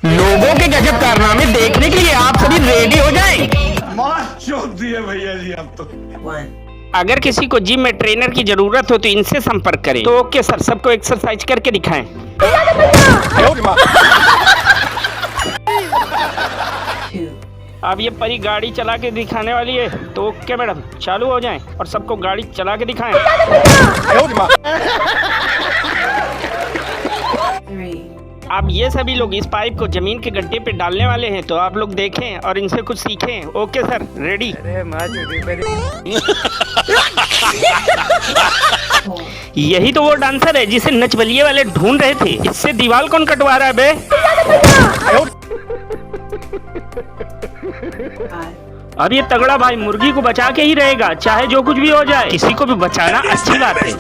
लोगों के गजब कारनामे देखने के लिए आप सभी रेडी हो जाएं। मार चोद दिए भैया जी अब तो। अगर किसी को जिम में ट्रेनर की जरूरत हो तो इनसे संपर्क करें। तो ओके सर, सबको एक्सरसाइज करके दिखाएं। अब ये परी गाड़ी चला के दिखाने वाली है, तो ओके मैडम, चालू हो जाएं और सबको गाड़ी चला के दिखाएं। अब ये सभी लोग इस पाइप को जमीन के गड्ढे पे डालने वाले हैं, तो आप लोग देखें और इनसे कुछ सीखें। Okay sir, ready. यही तो वो डांसर है जिसे नच बलिए वाले ढूंढ रहे थे। इससे दीवार कौन कटवा रहा है बे? अब ये तगड़ा भाई मुर्गी को बचा के ही रहेगा, चाहे जो कुछ भी हो जाए। किसी को भी बचाना अच्छी बात है।